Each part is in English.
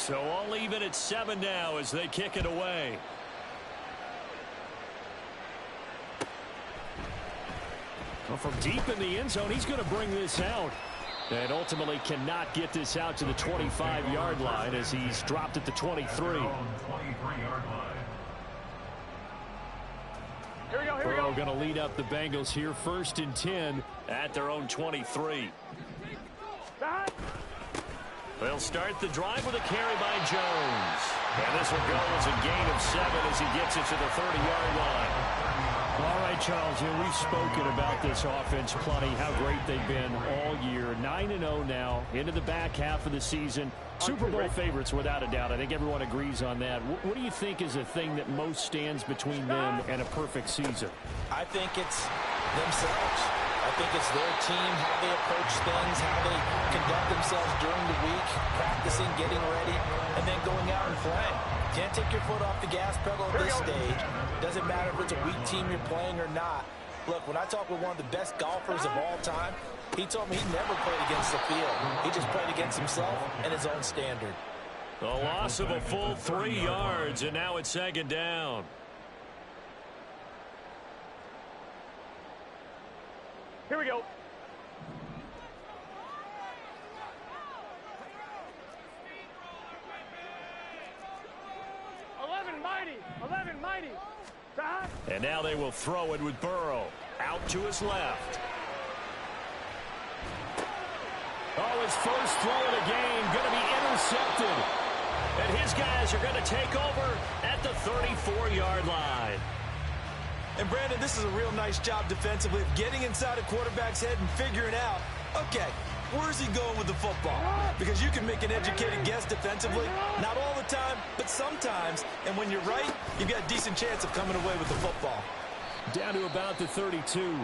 So all even at 7 now as they kick it away. Well, from deep in the end zone, he's going to bring this out. And ultimately cannot get this out to the 25-yard line as he's dropped at the 23. Burrow going to lead up the Bengals here, 1st and 10 at their own 23. They'll start the drive with a carry by Jones. And this will go as a gain of 7 as he gets it to the 30-yard line. All right, Charles, we've spoken about this offense plenty, how great they've been all year. 9-0 now into the back half of the season. Super Bowl favorites without a doubt. I think everyone agrees on that. What do you think is the thing that most stands between them and a perfect season? I think it's themselves. I think it's their team, how they approach things, how they conduct themselves during the week, practicing, getting ready, and then going out and playing. Can't take your foot off the gas pedal at this stage. Doesn't matter if it's a weak team you're playing or not. Look, when I talk with one of the best golfers of all time, he told me he never played against the field. He just played against himself and his own standard. The loss of a full 3 yards, and now it's 2nd down. Here we go. Mighty. And now they will throw it with Burrow out to his left. Oh, his first throw of the game going to be intercepted. And his guys are going to take over at the 34-yard line. And Brandon, this is a real nice job defensively of getting inside a quarterback's head and figuring out, okay, where's he going with the football? Because you can make an educated guess defensively, not all the time, but sometimes. And when you're right, you've got a decent chance of coming away with the football. Down to about the 32.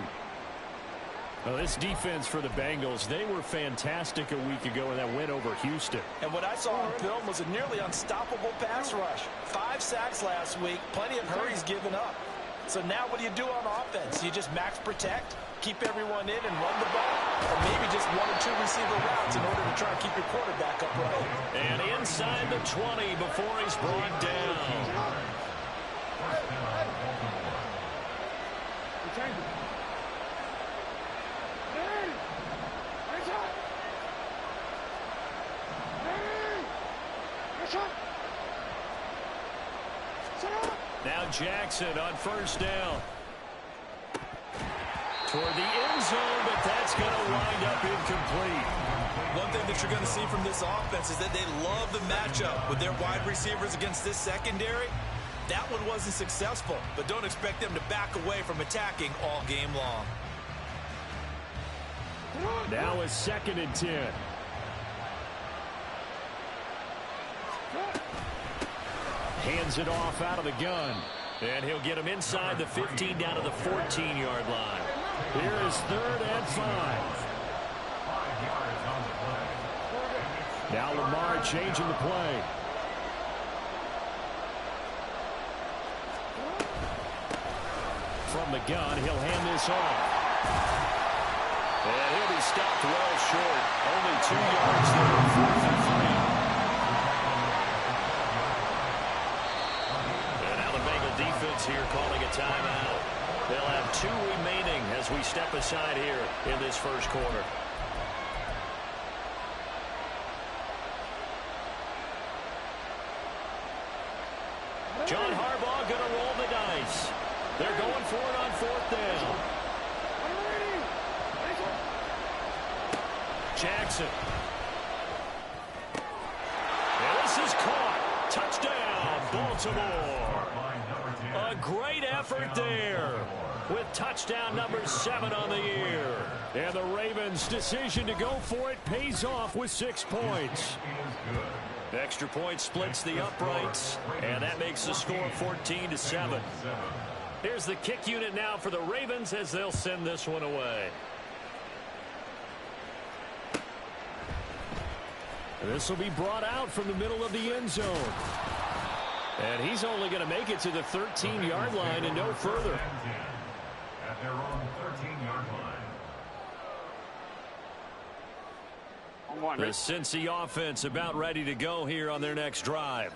Well, this defense for the Bengals, they were fantastic a week ago in that win over Houston. And what I saw on film was a nearly unstoppable pass rush. 5 sacks last week, plenty of hurries given up. So now what do you do on offense? You just max protect, keep everyone in and run the ball, or maybe just 1 or 2 receiver routes in order to try and keep your quarterback upright. And inside the 20 before he's brought down. Now Jackson on 1st down. Toward the end zone, but that's going to wind up incomplete. One thing that you're going to see from this offense is that they love the matchup with their wide receivers against this secondary. That one wasn't successful, but don't expect them to back away from attacking all game long. Now it's 2nd and 10. Hands it off out of the gun. And he'll get him inside the 15 down to the 14-yard line. Here is 3rd and 5. Now Lamar changing the play. From the gun, he'll hand this off. And he'll be stopped well short. Only 2 yards there, 4th and 3. Defense here calling a timeout. They'll have 2 remaining as we step aside here in this first quarter. John Harbaugh going to roll the dice. They're going for it on 4th down. Jackson. And this is caught. Touchdown, Baltimore. A great effort there with touchdown number 7 on the year. And the Ravens' decision to go for it pays off with 6 points. Extra point splits the uprights, and that makes the score 14-7. Here's the kick unit now for the Ravens as they'll send this one away. This will be brought out from the middle of the end zone. And he's only going to make it to the 13-yard line and no further. At their own 13-yard line. The Cincy offense about ready to go here on their next drive.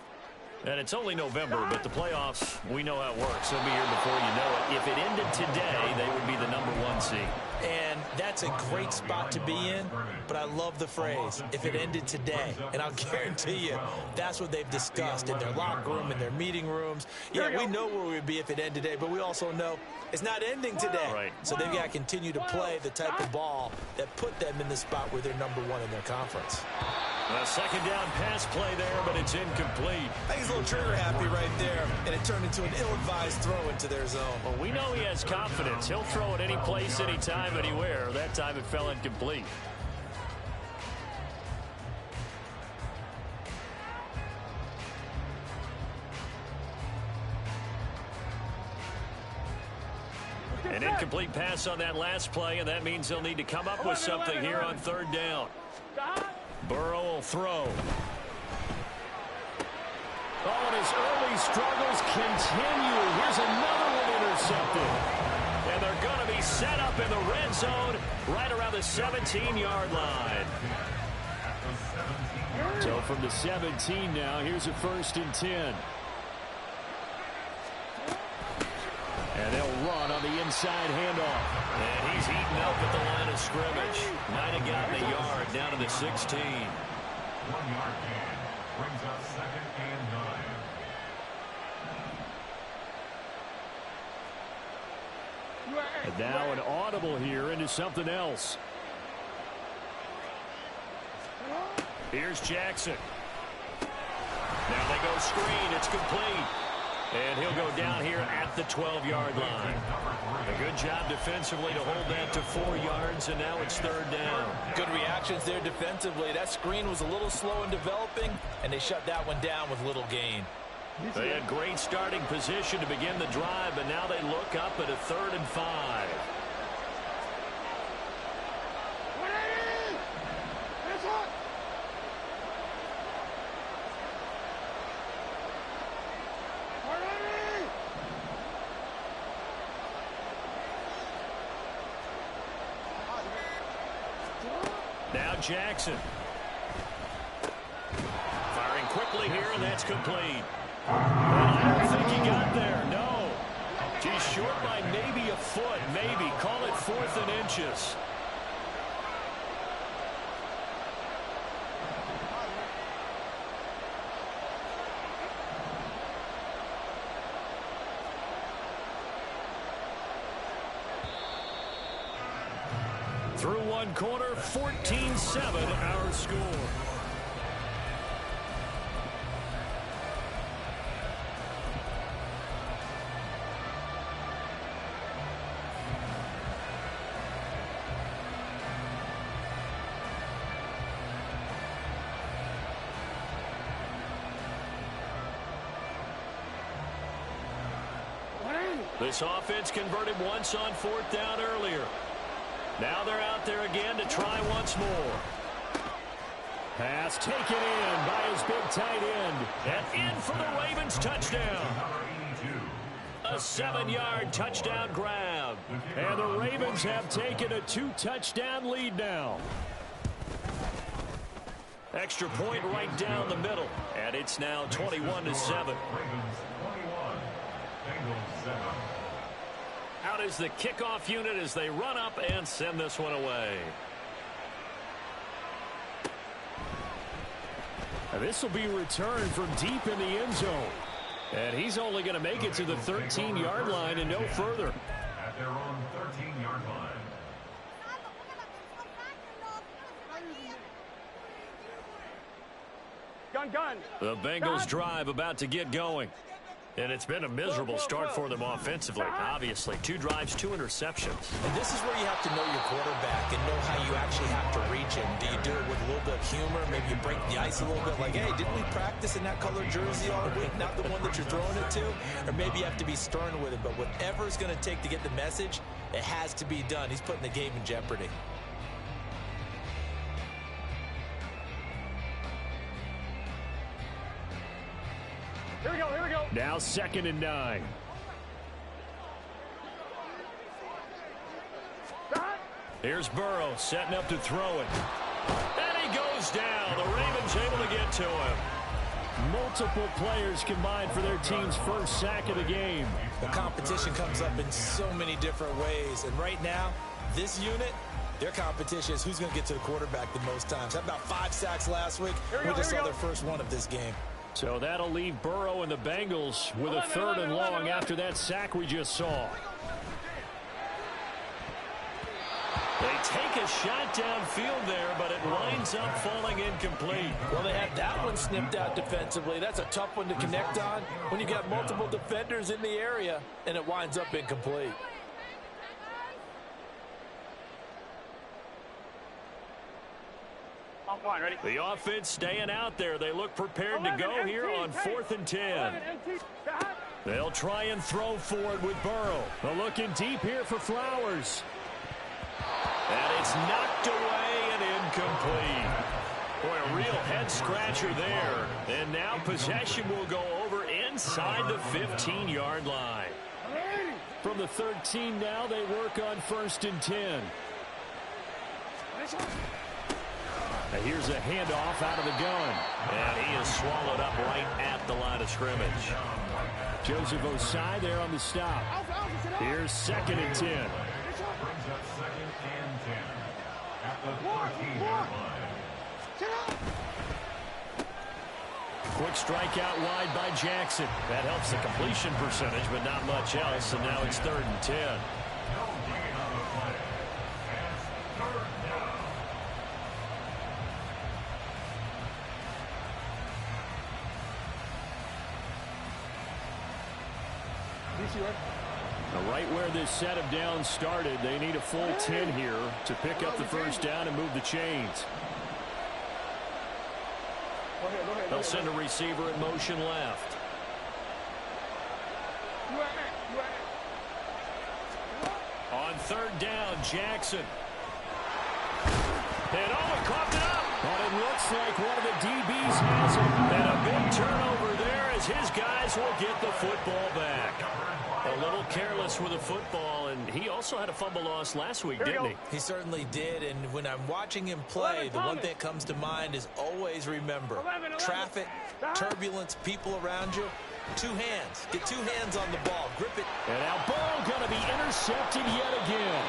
And it's only November, but the playoffs, we know how it works. They'll be here before you know it. If it ended today, they would be the #1 seed. And that's a great spot to be in, but I love the phrase, if it ended today. And I'll guarantee you, that's what they've discussed in their locker room, in their meeting rooms. Yeah, we know where we would be if it ended today, but we also know it's not ending today. Right. So they've got to continue to play the type of ball that put them in the spot where they're #1 in their conference. A second down pass play there, but it's incomplete. I think he's a little trigger happy right there, and it turned into an ill-advised throw into their zone. Well, we know he has confidence. He'll throw it any place, anytime, anywhere. That time it fell incomplete. An incomplete pass on that last play, and that means they'll need to come up with something here on third down. Burrow will throw. Oh, and his early struggles continue. Here's another one intercepted. And they're going to be set up in the red zone right around the 17-yard line. So from the 17 now, here's a 1st and 10. And they'll run on the inside handoff. And he's eaten up at the line of scrimmage. Might have gotten a yard down to the 16. 1-yard gain brings up 2nd and 9. And now an audible here into something else. Here's Jackson. Now they go screen. It's complete. And he'll go down here at the 12-yard line. A good job defensively to hold that to 4 yards, and now it's 3rd down. Good reactions there defensively. That screen was a little slow in developing, and they shut that one down with little gain. They had great starting position to begin the drive, but now they look up at a 3rd and 5. Now Jackson. Firing quickly here, and that's complete. Well, I don't think he got there, no. He's short by maybe a foot, maybe. Call it 4th and inches. Through one quarter, 14-7 our score. This offense converted once on 4th down earlier. Now they're out there again to try once more. Pass taken in by his big tight end. And in for the Ravens touchdown. A 7-yard touchdown grab. And the Ravens have taken a 2-touchdown lead now. Extra point right down the middle. And it's now 21-7. Ravens 21, Bengals 7. Out is the kickoff unit as they run up and send this one away. This will be returned from deep in the end zone. And he's only going to make it to the 13-yard line and no further. At their own 13-yard line. Gun. The Bengals drive about to get going. And it's been a miserable start for them offensively. Obviously, 2 drives, 2 interceptions. And this is where you have to know your quarterback and know how you actually have to reach him. Do you do it with a little bit of humor? Maybe you break the ice a little bit like, hey, didn't we practice in that colored jersey all week? Not the one that you're throwing it to? Or maybe you have to be stern with it. But whatever it's going to take to get the message, it has to be done. He's putting the game in jeopardy. Here we go. Now 2nd and 9. Here's Burrow setting up to throw it. And he goes down. The Ravens able to get to him. Multiple players combined for their team's first sack of the game. The competition comes up in so many different ways. And right now, this unit, their competition is who's going to get to the quarterback the most times. Had about 5 sacks last week. We just saw their first one of this game. So that'll leave Burrow and the Bengals with a 3rd and long after that sack we just saw. They take a shot downfield there, but it winds up falling incomplete. Well, they had that one snipped out defensively. That's a tough one to connect on when you got multiple defenders in the area, and it winds up incomplete. Ready? The offense staying out there. They look prepared to go here on 4th and 10. They'll try and throw for it with Burrow. They're looking deep here for Flowers. And it's knocked away and incomplete. Boy, a real head-scratcher there. And now possession will go over inside the 15-yard line. From the 13 now, they work on 1st and 10. Now here's a handoff out of the gun. And he is swallowed up right at the line of scrimmage. Joseph Osai there on the stop. Here's 2nd and 10. Brings up 2nd and 10 at the 13-yard line. Quick strike out wide by Jackson. That helps the completion percentage, but not much else. And now it's 3rd and 10. Now right where this set of downs started, they need a full 10 here to pick up the first down and move the chains. They'll send a receiver in motion left. On 3rd down, Jackson. And he coughed it up. But it looks like one of the DBs has it. And a big turnover there as his guys will get the football back. A little careless with the football, and he also had a fumble loss last week, didn't he? He certainly did, and when I'm watching him play, the one thing that comes to mind is always remember, traffic, turbulence, people around you, 2 hands. Get 2 hands on the ball. Grip it. And now Burrow going to be intercepted yet again.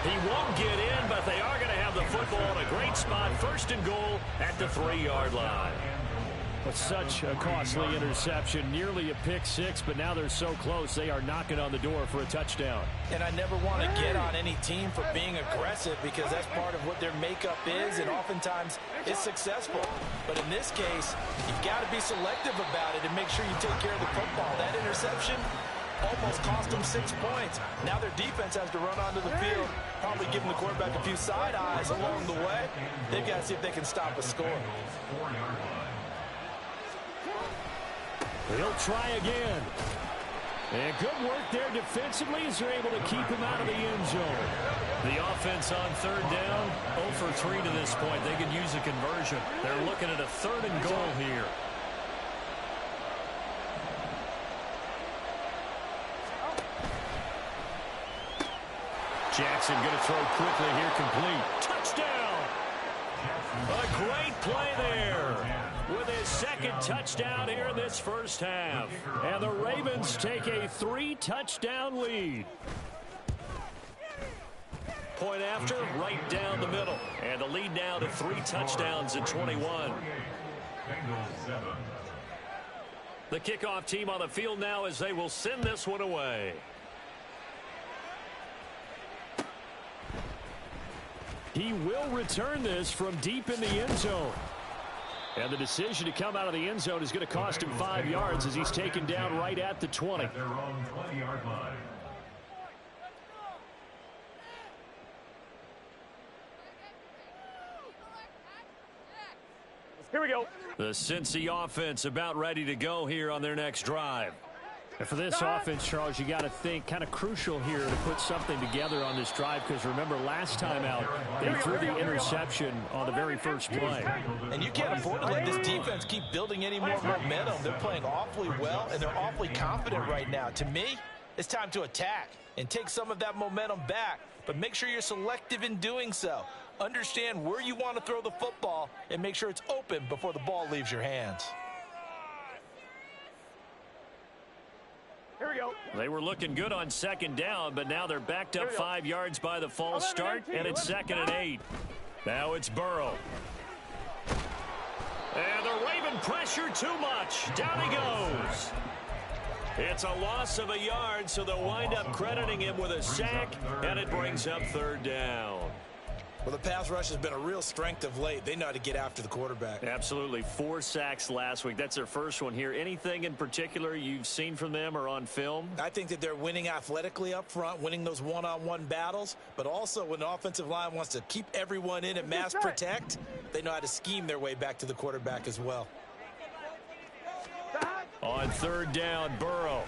He won't get in, but they are going to have the football in a great spot. 1st and goal at the 3-yard line. But such a costly interception, nearly a pick 6, but now they're so close they are knocking on the door for a touchdown. And I never want to get on any team for being aggressive because that's part of what their makeup is, and oftentimes it's successful. But in this case, you've got to be selective about it and make sure you take care of the football. That interception almost cost them 6 points. Now their defense has to run onto the field, probably giving the quarterback a few side eyes along the way. They've got to see if they can stop a score. He'll try again. And good work there defensively as they're able to keep him out of the end zone. The offense on 3rd down, 0 for 3 to this point. They could use a conversion. They're looking at a 3rd and goal here. Jackson going to throw quickly here, complete. Touchdown! A great play there with his 2nd touchdown here in this first half. And the Ravens take a 3-touchdown lead. Point after, right down the middle. And the lead now to 3 touchdowns at 21. The kickoff team on the field now as they will send this one away. He will return this from deep in the end zone. And the decision to come out of the end zone is going to cost him 5 yards as he's taken down right at the 20. At their own 20-yard line. Here we go. The Cincy offense about ready to go here on their next drive. And for this offense, Charles, you got to think kind of crucial here to put something together on this drive because remember last time out they threw the interception on the very first play. And you can't afford to let this defense keep building any more momentum. They're playing awfully well and they're awfully confident right now. To me, it's time to attack and take some of that momentum back, but make sure you're selective in doing so. Understand where you want to throw the football and make sure it's open before the ball leaves your hands. Here we go. They were looking good on second down, but now they're backed up 5 yards by the false start, and it's 2nd and 8. Now it's Burrow. And the Raven pressure too much. Down he goes. It's a loss of a yard, so they'll wind up crediting him with a sack, and it brings up 3rd down. Well, the pass rush has been a real strength of late. They know how to get after the quarterback. Absolutely. 4 sacks last week. That's their first one here. Anything in particular you've seen from them or on film? I think that they're winning athletically up front, winning those one-on-one battles, but also when the offensive line wants to keep everyone in and mass protect, they know how to scheme their way back to the quarterback as well. On 3rd down, Burrow.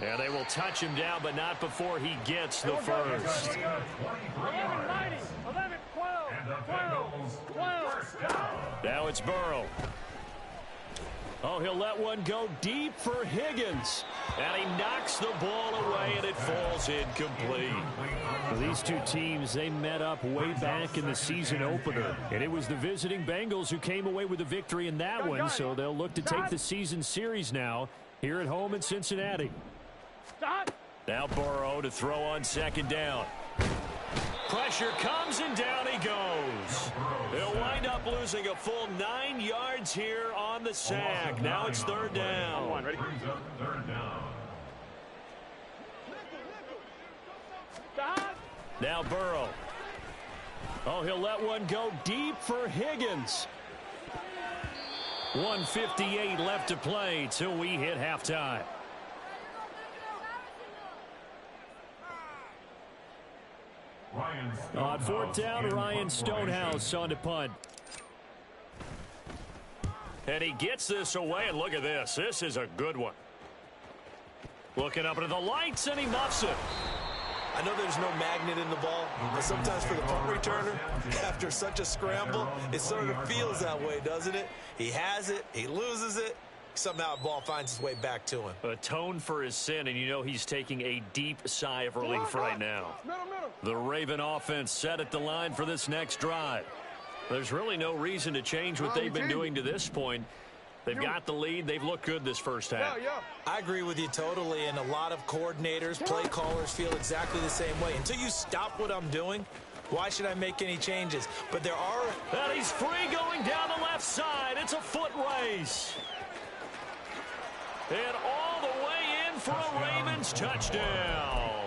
And they will touch him down, but not before he gets the first. 11, 12. Now it's Burrow. Oh, he'll let one go deep for Higgins. And he knocks the ball away, and it falls incomplete. These two teams, they met up way back in the season opener. And it was the visiting Bengals who came away with the victory in that one, so they'll look to take the season series now here at home in Cincinnati. Now Burrow to throw on 2nd down. Pressure comes, and down he goes. They'll wind up losing a full 9 yards here on the sack. Now it's 3rd down. Ready? Now Burrow. Oh, he'll let one go deep for Higgins. 1:58 left to play till we hit halftime. On 4th down, Ryan Stonehouse on to punt. And he gets this away, and look at this. This is a good one. Looking up into the lights, and he muffs it. I know there's no magnet in the ball, but sometimes for the punt returner, after such a scramble, it sort of feels that way, doesn't it? He has it, he loses it, somehow the ball finds its way back to him. Atone for his sin, and you know he's taking a deep sigh of relief right now. The Raven offense set at the line for this next drive. There's really no reason to change what they've been doing to this point. They've got the lead. They've looked good this first half. I agree with you totally, and a lot of coordinators, play callers feel exactly the same way. Until you stop what I'm doing, why should I make any changes? But there are... And he's free going down the left side. It's a foot race. And all the way in for a Ravens touchdown.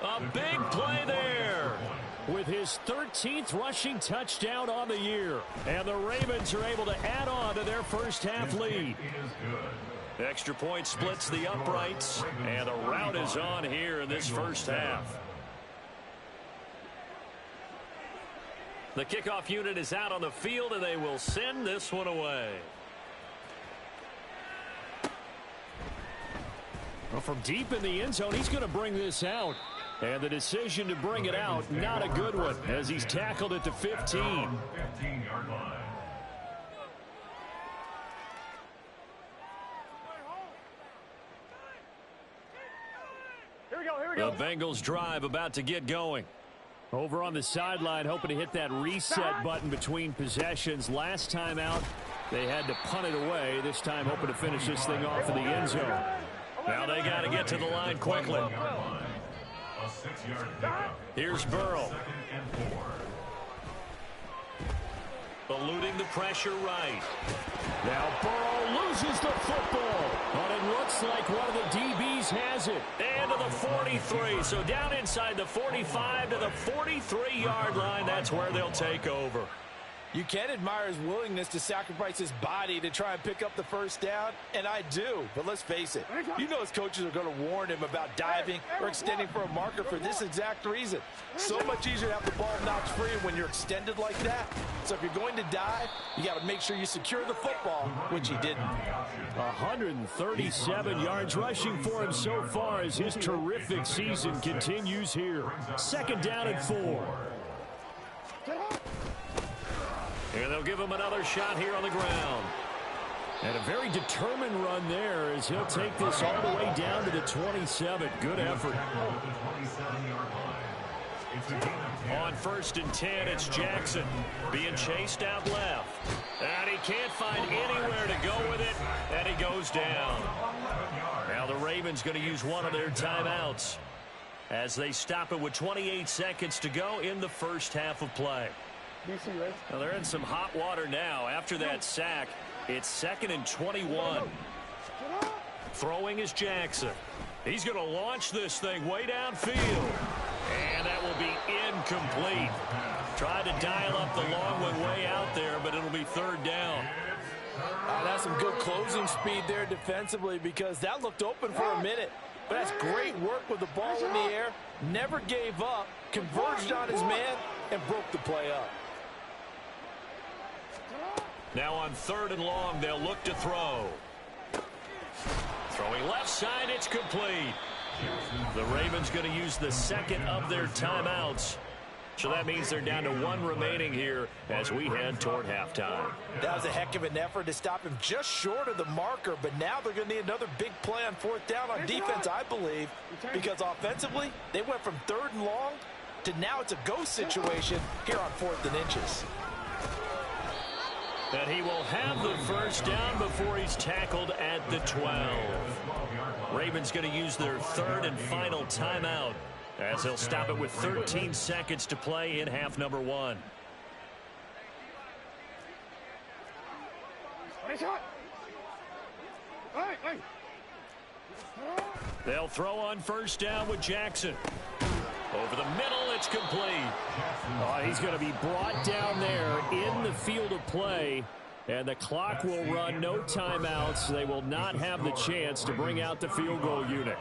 A big play there. With his 13th rushing touchdown on the year. And the Ravens are able to add on to their first half lead. Extra point splits the uprights. And the rout is on here in this first half. The kickoff unit is out on the field, and they will send this one away. Well, from deep in the end zone, he's going to bring this out. And the decision to bring it out, not a good one, as he's tackled at the 15. 15-yard line. Here we go. The Bengals drive about to get going. Over on the sideline, hoping to hit that reset button between possessions. Last time out, they had to punt it away. This time, hoping to finish this thing off in the end zone. Now they got to get to the line quickly. A 6-yard pickup. Here's Burrow. 2nd and 4. Eluding the pressure right. Now Burrow loses the football. But it looks like one of the DBs has it. And to the 43. So down inside the 45 to the 43-yard line. That's where they'll take over. You can admire his willingness to sacrifice his body to try and pick up the first down, and I do. But let's face it, you know his coaches are going to warn him about diving or extending for a marker for this exact reason. So much easier to have the ball knocked free when you're extended like that. So if you're going to dive, you got to make sure you secure the football, which he didn't. 137 yards rushing for him so far as his terrific season continues here. 2nd down and 4. And they'll give him another shot here on the ground. And a very determined run there as he'll take this all the way down to the 27. Good effort. On 1st and 10, it's Jackson being chased out left. And he can't find anywhere to go with it, and he goes down. Now the Ravens going to use one of their timeouts as they stop it with 28 seconds to go in the first half of play. Now they're in some hot water now. After that sack, it's 2nd and 21. Throwing is Jackson. He's going to launch this thing way downfield. And that will be incomplete. Tried to dial up the long one way out there, but it'll be 3rd down. That's some good closing speed there defensively, because that looked open for a minute. But that's great work with the ball in the air. Never gave up, converged on his man, and broke the play up. Now on 3rd and long, they'll look to throw. Throwing left side, it's complete. The Ravens going to use the 2nd of their timeouts. So that means they're down to 1 remaining here as we head toward halftime. That was a heck of an effort to stop him just short of the marker, but now they're going to need another big play on 4th down on defense, I believe, because offensively, they went from 3rd and long to now it's a go situation here on 4th and inches. And he will have the first down before he's tackled at the 12. Ravens going to use their 3rd and final timeout as they'll stop it with 13 seconds to play in half number 1. They'll throw on 1st down with Jackson. Over the middle, it's complete. Oh, he's going to be brought down there in the field of play, and the clock will run. No timeouts. They will not have the chance to bring out the field goal unit.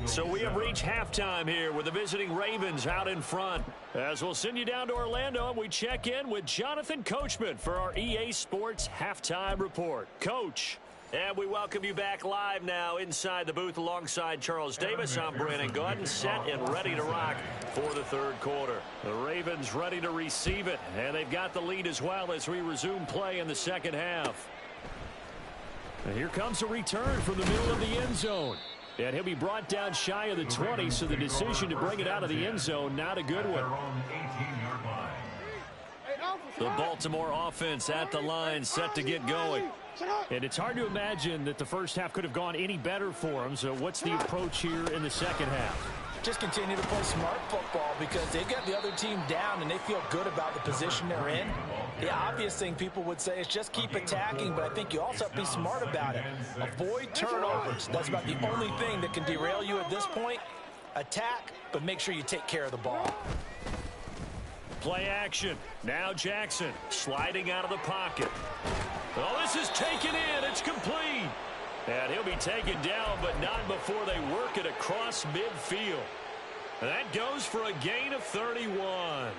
So we have reached halftime here with the visiting Ravens out in front. As we'll send you down to Orlando, and we check in with Jonathan Coachman for our EA Sports Halftime Report. Coach. And we welcome you back live now inside the booth alongside Charles Davis. I'm Brandon Gaudin, set and ready to rock for the 3rd quarter. The Ravens ready to receive it, and they've got the lead as well as we resume play in the 2nd half. And here comes a return from the middle of the end zone. And he'll be brought down shy of the 20, so the decision to bring it out of the end zone, not a good one. The Baltimore offense at the line, set to get going. And it's hard to imagine that the first half could have gone any better for them. So what's the approach here in the 2nd half? Just continue to play smart football, because they've got the other team down and they feel good about the position they're in. The obvious thing people would say is just keep attacking, but I think you also have to be smart about it. Avoid turnovers. That's about the only thing that can derail you at this point. Attack, but make sure you take care of the ball. Play action. Now Jackson sliding out of the pocket. Oh, this is taken in. It's complete. And he'll be taken down, but not before they work it across midfield. And that goes for a gain of 31.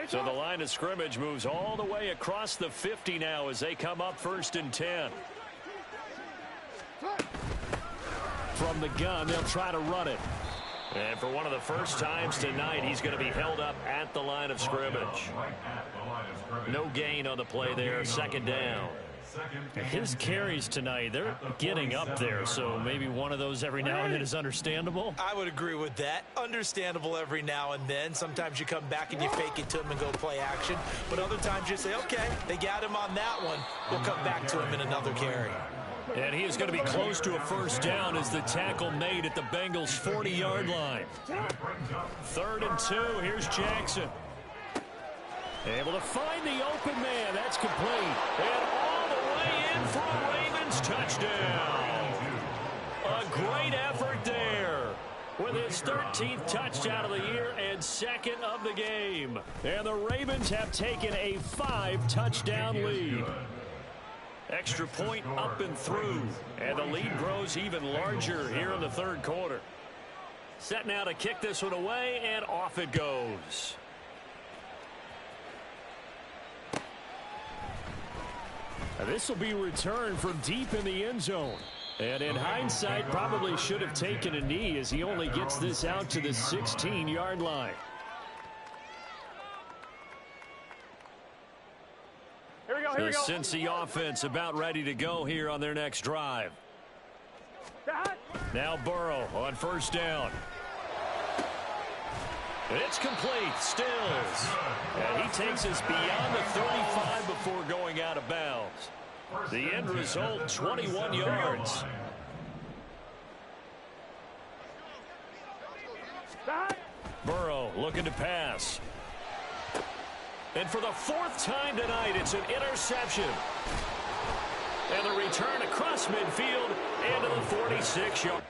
So the line of scrimmage moves all the way across the 50 now as they come up 1st and 10. From the gun, they'll try to run it. And for one of the first times tonight, he's going to be held up at the line of scrimmage. No gain on the play there, 2nd down. His carries tonight, they're getting up there, so maybe one of those every now and then is understandable. I would agree with that. Understandable every now and then. Sometimes you come back and you fake it to him and go play action. But other times you say, okay, they got him on that one. We'll come back to him in another carry. And he is going to be close to a first down as the tackle made at the Bengals' 40-yard line. 3rd and 2. Here's Jackson. Able to find the open man. That's complete. And all the way in for a Ravens touchdown. A great effort there with his 13th touchdown of the year and 2nd of the game. And the Ravens have taken a 5-touchdown lead. Extra point up and through, and the lead grows even larger here in the 3rd quarter. Set now to kick this one away, and off it goes. This will be returned from deep in the end zone. And in hindsight, probably should have taken a knee as he only gets this out to the 16-yard line. the Cincy offense about ready to go here on their next drive. Now Burrow on first down. It's complete. Stills. And he takes us beyond the 35 before going out of bounds. The end result, 21 yards. Burrow looking to pass. And for the fourth time tonight, it's an interception. And the return across midfield into the 46-yard.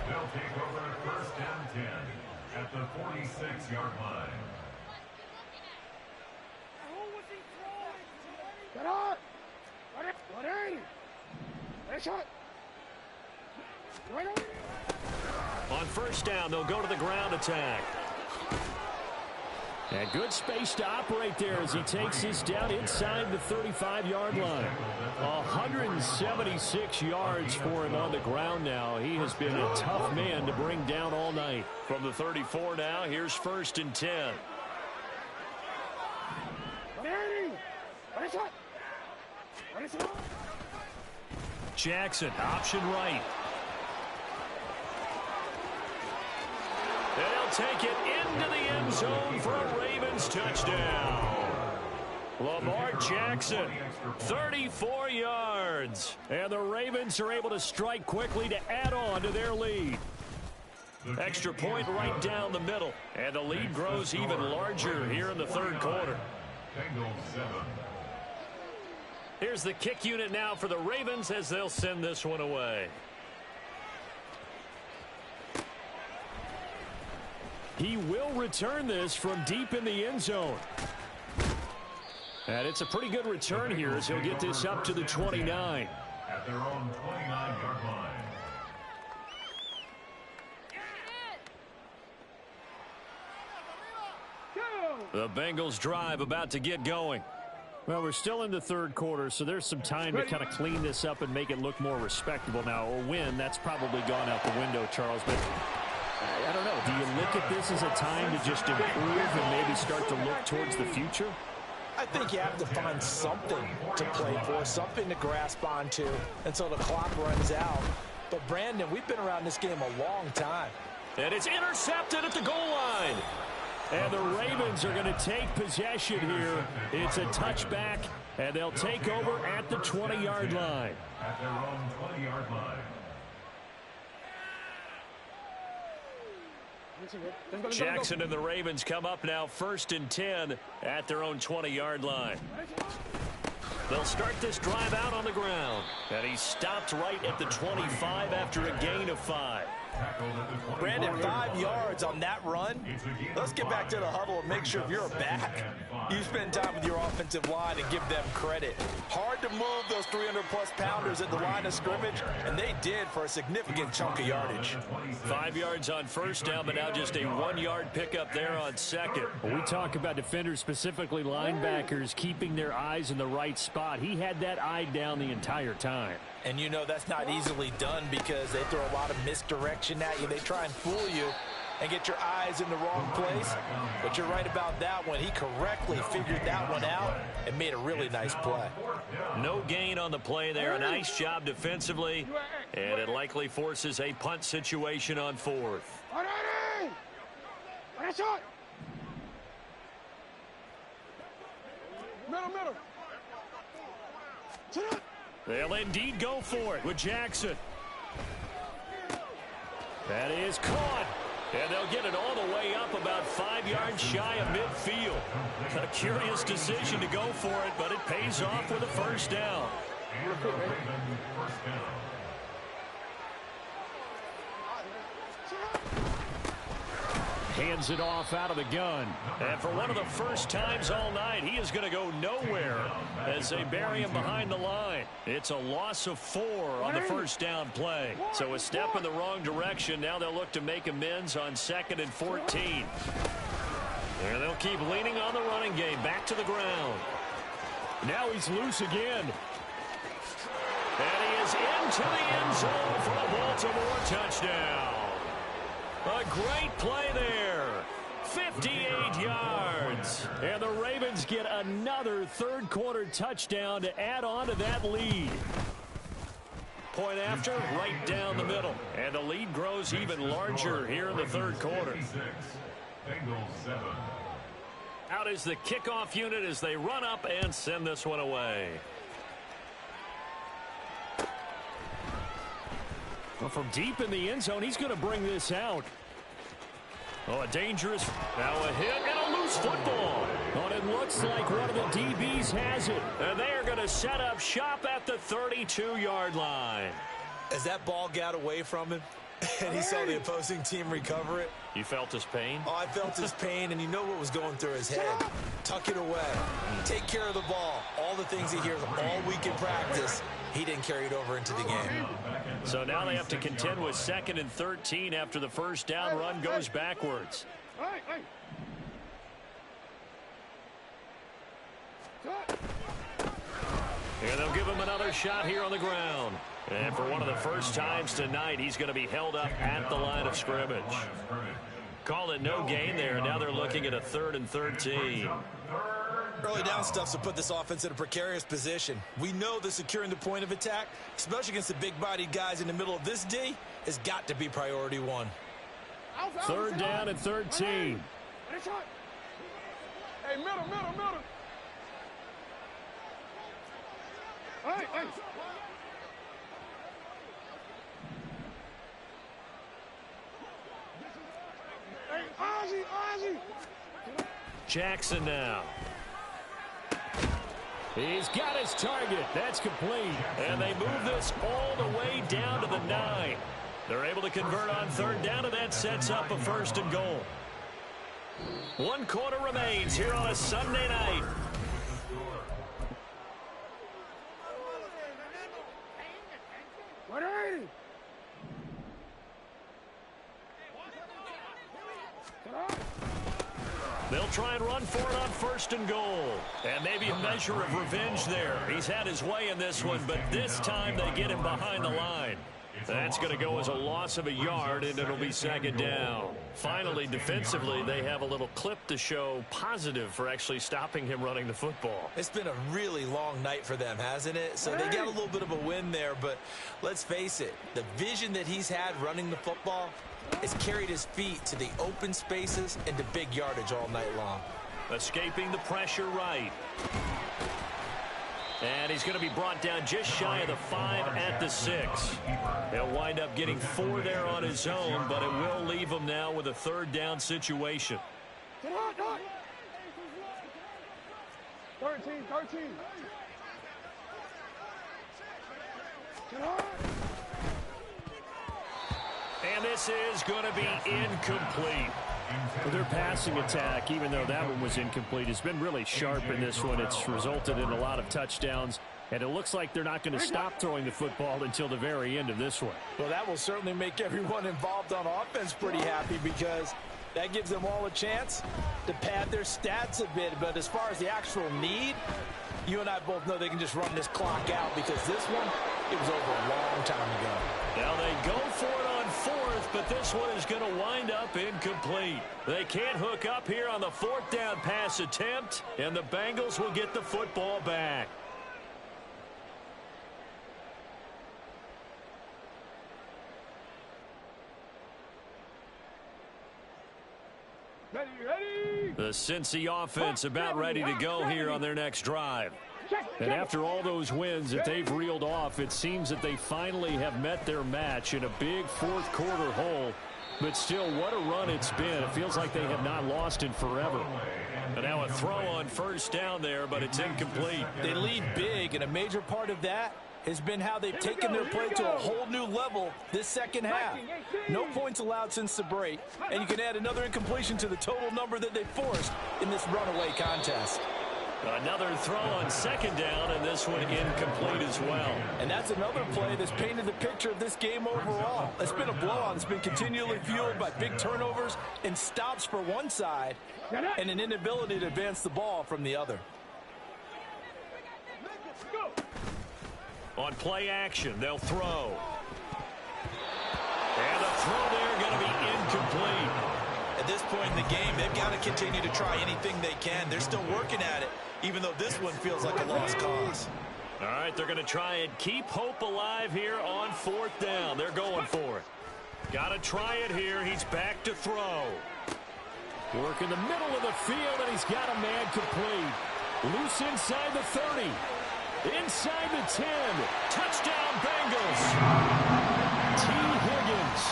They'll take over at first and 10 at the 46-yard line. Get on! Ready! Shot! On first down, they'll go to the ground attack. And good space to operate there as he takes this down inside the 35-yard line. 176 yards for him on the ground now. He has been a tough man to bring down all night. From the 34 now, here's first and 10. Jackson, option right. They'll take it into the end zone for a Ravens touchdown. Lamar Jackson, 34 yards. And the Ravens are able to strike quickly to add on to their lead. Extra point right down the middle. And the lead grows even larger here in the third quarter. Bengals 7. Here's the kick unit now for the Ravens as they'll send this one away. He will return this from deep in the end zone. And it's a pretty good return here as he'll get this up to the 29. At their own 29-yard line. The Bengals drive about to get going. Well, we're still in the third quarter, so there's some time to kind of clean this up and make it look more respectable now. A win, that's probably gone out the window, Charles. But I don't know. Do you look at this as a time to just improve and maybe start to look towards the future? I think you have to find something to play for, something to grasp onto until the clock runs out. But, Brandon, we've been around this game a long time. And it's intercepted at the goal line. And the Ravens are going to take possession here. It's a touchback, and they'll take over at the 20-yard line. At their own 20-yard line. Jackson and the Ravens come up now first and 10 at their own 20-yard line. They'll start this drive out on the ground. And he stopped right at the 25 after a gain of 5. Brandon, 5 yards on that run. Let's get back to the huddle and make sure if you're a back, you spend time with your offensive line and give them credit. Hard to move those 300-plus pounders at the line of scrimmage, and they did for a significant chunk of yardage. 5 yards on first down, but now just a 1-yard pickup there on second. We talk about defenders, specifically linebackers, keeping their eyes in the right spot. He had that eye down the entire time. And you know that's not easily done because they throw a lot of misdirection at you. They try and fool you and get your eyes in the wrong place. But you're right about that one. He correctly figured that one out and made a really nice play. No gain on the play there. A nice job defensively. And it likely forces a punt situation on fourth. Middle. They'll indeed go for it with Jackson. That is caught. And they'll get it all the way up about 5 yards shy of midfield. A curious decision to go for it, but it pays off with a first down. Hands it off out of the gun. And for one of the first times all night, he is going to go nowhere as they bury him behind the line. It's a loss of 4 on the first down play. So a step in the wrong direction. Now they'll look to make amends on 2nd and 14. And they'll keep leaning on the running game. Back to the ground. Now he's loose again. And he is into the end zone for a Baltimore touchdown. A great play there. 58 yards. And the Ravens get another third-quarter touchdown to add on to that lead. Point after, right down the middle. And the lead grows even larger here in the third quarter. Bengals 7. Out is the kickoff unit as they run up and send this one away. Well, from deep in the end zone, he's going to bring this out. Oh, a dangerous, now a hit and a loose football. Oh, and it looks like one of the DBs has it. And they are going to set up shop at the 32-yard line. As that ball got away from him and he saw the opposing team recover it. You felt his pain? Oh, I felt his pain, and you know what was going through his head. Tuck it away. Take care of the ball. All the things he hears all week in practice, he didn't carry it over into the game. So now they have to contend with 2nd and 13 after the first down run goes backwards. And they'll give him another shot here on the ground. And for one of the first times tonight, he's going to be held up at the line of scrimmage. Call it no gain there. Now they're looking at a 3rd and 13. Early down stuff to put this offense in a precarious position. We know that securing the point of attack, especially against the big-bodied guys in the middle of this D, has got to be priority one. 3rd down and 13. Hey, middle. Hey. Hey, Ozzy. Jackson now. He's got his target. That's complete. And they move this all the way down to the 9. They're able to convert on 3rd down, and that sets up a 1st and goal. 1 quarter remains here on a Sunday night. They'll try and run for it on 1st and goal. And maybe a measure of revenge there. He's had his way in this one, but this time they get him behind the line. That's going to go as a loss of a yard, and it'll be 2nd down. Finally, defensively, they have a little clip to show positive for actually stopping him running the football. It's been a really long night for them, hasn't it? So they got a little bit of a win there, but let's face it, the vision that he's had running the football has carried his feet to the open spaces and to big yardage all night long. Escaping the pressure right. And he's going to be brought down just shy of the 5 at the 6. He'll wind up getting 4 there on his own, but it will leave him now with a 3rd down situation. 13. And this is going to be incomplete. Their passing attack, even though that one was incomplete, has been really sharp in this one. It's resulted in a lot of touchdowns, and it looks like they're not going to stop throwing the football until the very end of this one. Well, that will certainly make everyone involved on offense pretty happy, because that gives them all a chance to pad their stats a bit. But as far as the actual need, you and I both know they can just run this clock out, because this one, it was over a long time ago. Now they go for it on 4th, but this one is going to wind up incomplete. They can't hook up here on the 4th down pass attempt, and the Bengals will get the football back. Ready. The Cincy offense about ready to go here on their next drive. And after all those wins that they've reeled off, it seems that they finally have met their match in a big 4th quarter hole. But still, what a run it's been. It feels like they have not lost in forever. And now a throw on 1st down there, but it's incomplete. They lead big, and a major part of that has been how they've taken their play to a whole new level this second half. No points allowed since the break, and you can add another incompletion to the total number that they forced in this runaway contest. Another throw on 2nd down, and this one incomplete as well. And that's another play that's painted the picture of this game overall. It's been a blowout. It's been continually fueled by big turnovers and stops for one side and an inability to advance the ball from the other. On play action, they'll throw. And the throw there going to be incomplete. At this point in the game, they've got to continue to try anything they can. They're still working at it, even though this one feels like a lost cause. All right, they're going to try and keep hope alive here on 4th down. They're going for it. Got to try it here. He's back to throw. Work in the middle of the field, and he's got a man complete. Loose inside the 30. Inside the 10. Touchdown, Bengals. T. Higgins,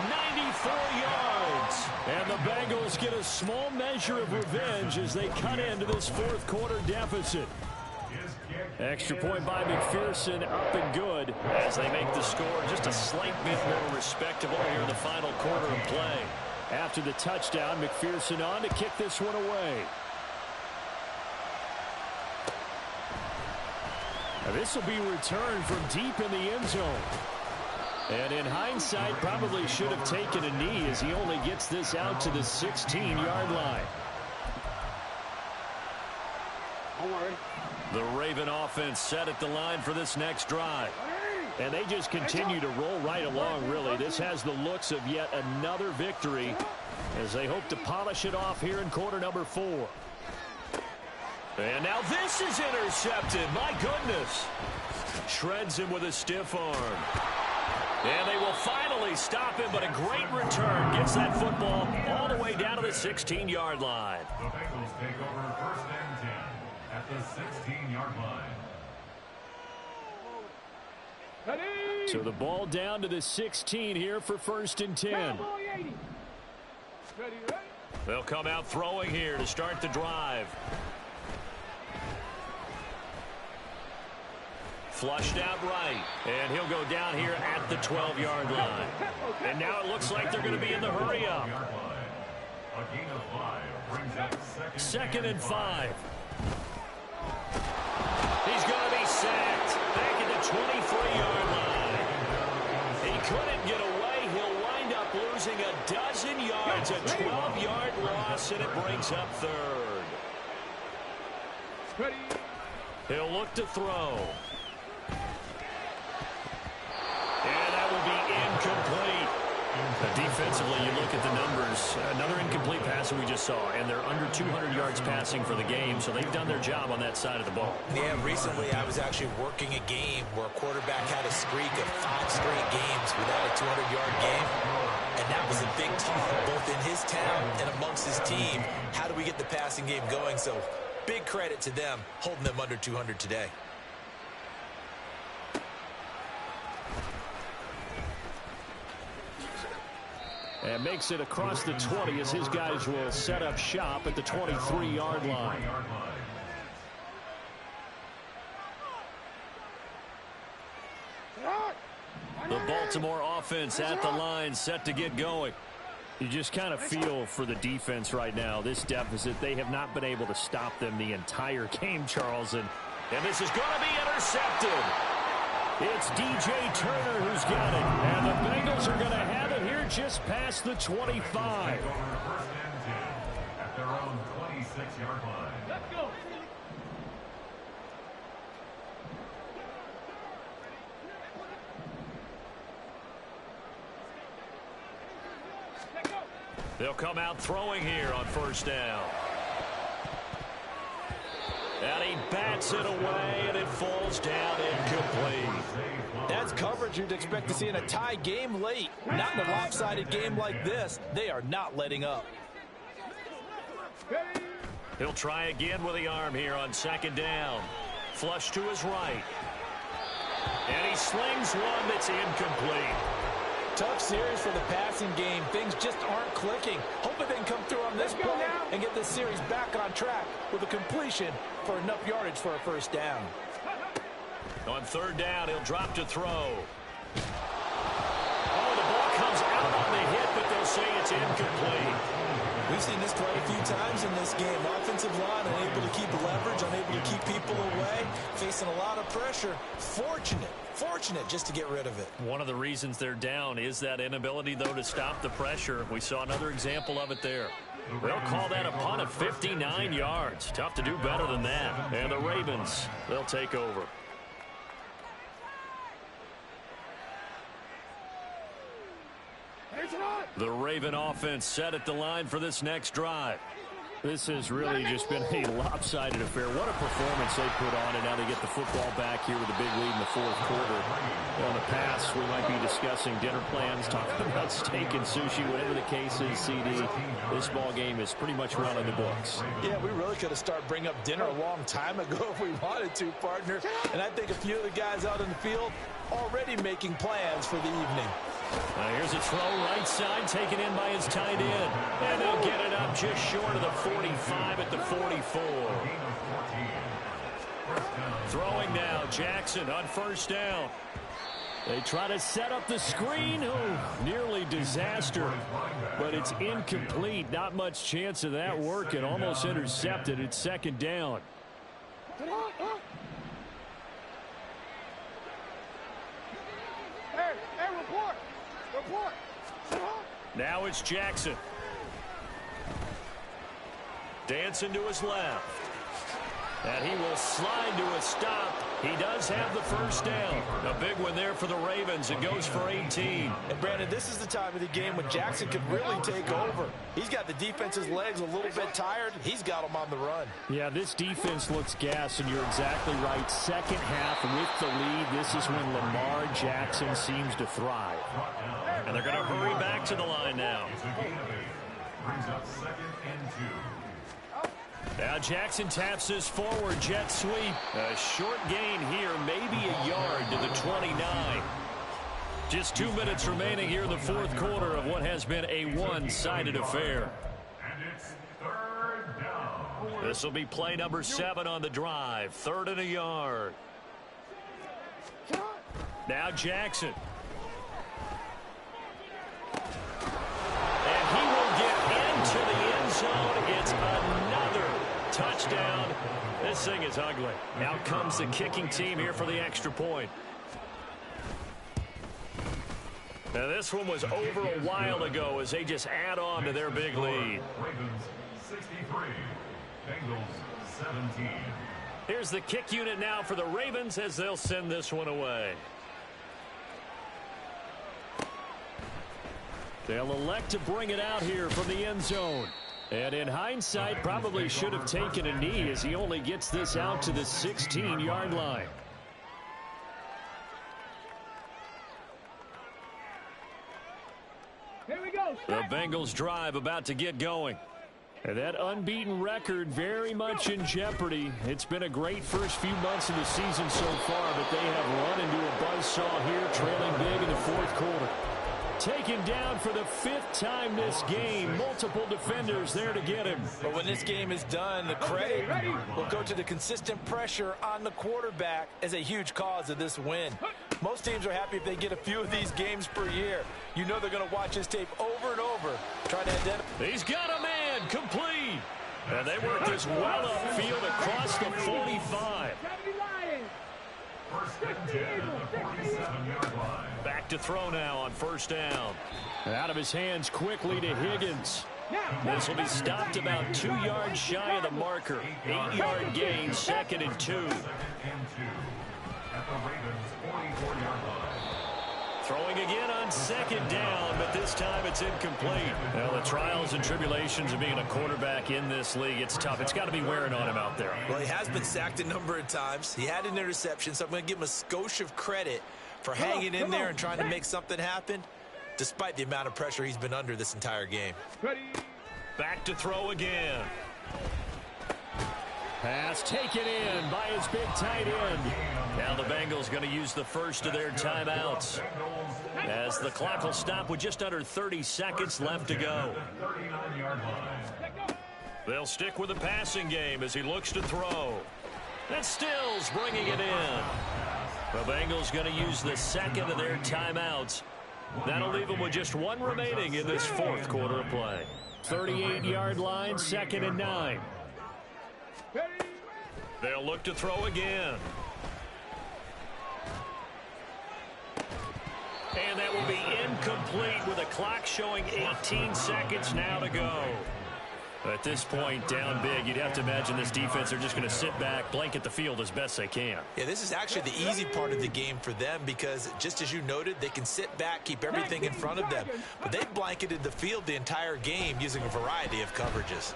94 yards. And the Bengals get a small measure of revenge as they cut into this 4th quarter deficit. Extra point by McPherson, up and good as they make the score just a slight bit more respectable here in the final quarter of play. After the touchdown, McPherson on to kick this one away. Now this will be returned from deep in the end zone. And in hindsight, probably should have taken a knee as he only gets this out to the 16-yard line. The Raven offense set at the line for this next drive. And they just continue to roll right along, really. This has the looks of yet another victory as they hope to polish it off here in quarter number 4. And now this is intercepted. My goodness. Shreds him with a stiff arm. And they will finally stop him, but a great return. Gets that football all the way down to the 16-yard line. The Bengals take over 1st and 10 at the 16-yard line. So the ball down to the 16 here for 1st and 10. They'll come out throwing here to start the drive. Flushed out right, and he'll go down here at the 12-yard line. And now it looks like they're going to be in the hurry-up. A gain of 5 brings up 2nd and 5. He's going to be sacked back at the 23-yard line. He couldn't get away. He'll wind up losing a dozen yards, a 12-yard loss, and it brings up 3rd. He'll look to throw. And that will be incomplete. Defensively, you look at the numbers. Another incomplete pass that we just saw, and they're under 200 yards passing for the game, so they've done their job on that side of the ball. Yeah, recently I was actually working a game where a quarterback had a streak of 5 straight games without a 200-yard game, and that was a big talk both in his town and amongst his team. How do we get the passing game going? So big credit to them holding them under 200 today. And makes it across the 20 as his guys will set up shop at the 23-yard line. The Baltimore offense at the line set to get going. You just kind of feel for the defense right now. This deficit, they have not been able to stop them the entire game, Charles. And this is going to be intercepted. It's DJ Turner who's got it. And the Bengals are going to have it here just past the 25. At their own 26-yard line. Let's go. They'll come out throwing here on 1st down. And he bats it away, and it falls down incomplete. That's coverage you'd expect to see in a tie game late. Not in a lopsided game like this. They are not letting up. He'll try again with the arm here on 2nd down. Flush to his right. And he slings one that's incomplete. Tough series for the passing game. Things just aren't clicking. Hoping they can come through on this play and get this series back on track with a completion for enough yardage for a 1st down. On 3rd down, he'll drop to throw. Oh, the ball comes out on the hit, but they'll say it's incomplete. We've seen this quite a few times in this game. Offensive line unable to keep leverage, unable to keep people away, facing a lot of pressure. Fortunate just to get rid of it. One of the reasons they're down is that inability, though, to stop the pressure. We saw another example of it there. They'll call that a punt of 59 yards. Tough to do better than that. And the Ravens, they'll take over. The Raven offense set at the line for this next drive. This has really just been a lopsided affair. What a performance they put on, and now they get the football back here with a big lead in the fourth quarter. On the pass, we might be discussing dinner plans, talking about steak and sushi, whatever the case is, CD. This ball game is pretty much run on the books. Yeah, we really could have started bringing up dinner a long time ago if we wanted to, partner. And I think a few of the guys out in the field already making plans for the evening. Here's a throw right side taken in by his tight end. And they'll get it up just short of the 45 at the 44. Throwing now, Jackson on first down. They try to set up the screen. Oh, nearly disaster. But it's incomplete. Not much chance of that working. Almost intercepted. It's second down. Now it's Jackson. Dancing to his left. And he will slide to a stop. He does have the first down. A big one there for the Ravens. It goes for 18. And Brandon, this is the time of the game when Jackson could really take over. He's got the defense's legs a little bit tired. He's got them on the run. Yeah, this defense looks gassed, and you're exactly right. Second half with the lead, this is when Lamar Jackson seems to thrive. And they're going to hurry back to the line now. Brings up 2nd and 2. Now Jackson taps this forward jet sweep. A short gain here, maybe a yard to the 29. Just 2 minutes remaining here in the fourth quarter of what has been a one-sided affair. And it's 3rd down. This will be play number 7 on the drive. 3rd and a yard. Now Jackson. And he will get into the end zone. It's another touchdown. This thing is ugly. Out comes the kicking team here for the extra point. Now this one was over a while ago as they just add on to their big lead. Ravens 63. Bengals 17. Here's the kick unit now for the Ravens as they'll send this one away. They'll elect to bring it out here from the end zone. And in hindsight, probably should have taken a knee as he only gets this out to the 16-yard line. Here we go. The Bengals drive about to get going. And that unbeaten record very much in jeopardy. It's been a great first few months of the season so far, but they have run into a buzzsaw here, trailing big in the fourth quarter. Taken down for the 5th time this game. Multiple defenders there to get him. But when this game is done, the credit will go to the consistent pressure on the quarterback as a huge cause of this win. Most teams are happy if they get a few of these games per year. You know they're going to watch his tape over and over, trying to identify. He's got a man, complete. And they work this well upfield across the 45. First and 10 at the 47-yard line. Back to throw now on first down. Out of his hands quickly to Higgins. This will be stopped about 2 yards shy of the marker. 8-yard gain, 2nd and 2. 2nd and 2 at the Ravens 44-yard line. Throwing again on 2nd down, but this time it's incomplete. Well, the trials and tribulations of being a quarterback in this league, it's tough. It's got to be wearing on him out there. Well, he has been sacked a number of times. He had an interception, so I'm going to give him a skosh of credit for hanging in there and trying to make something happen, despite the amount of pressure he's been under this entire game. Back to throw again. Pass taken in by his big tight end. Now the Bengals going to use the first of their timeouts as the clock will stop with just under 30 seconds left to go. They'll stick with the passing game as he looks to throw. That's Stills bringing it in. The Bengals going to use the second of their timeouts. That'll leave them with just one remaining in this fourth quarter of play. 38-yard line, 2nd and 9. They'll look to throw again. And that will be incomplete with a clock showing 18 seconds now to go. At this point, down big, you'd have to imagine this defense are just going to sit back, blanket the field as best they can. Yeah, this is actually the easy part of the game for them because, just as you noted, they can sit back, keep everything in front of them. But they blanketed the field the entire game using a variety of coverages.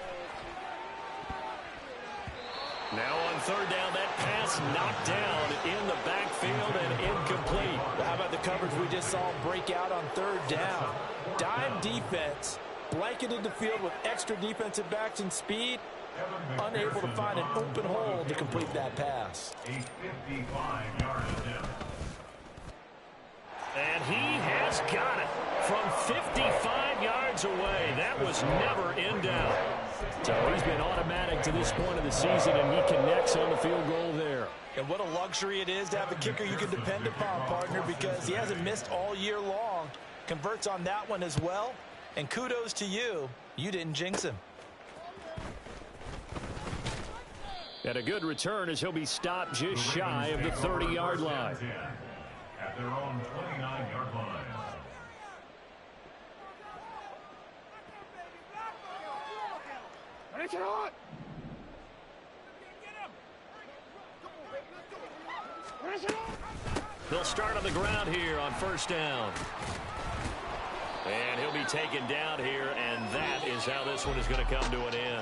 Now on third down, that pass knocked down in the backfield and incomplete. Well, how about the coverage we just saw break out on third down? Dime defense, blanketed the field with extra defensive backs and speed, unable to find an open hole to complete that pass. A 55-yard attempt. And he has got it from 55 yards away. That was never in doubt. So he's been automatic to this point of the season, and he connects on the field goal there. And what a luxury it is to have a kicker you can depend upon, partner, because he hasn't missed all year long. Converts on that one as well. And kudos to you. You didn't jinx him. And a good return as he'll be stopped just shy of the 30-yard line. At their own 29-yard line. Finish it on! Finish it on! They'll start on the ground here on first down. And he'll be taken down here, and that is how this one is going to come to an end.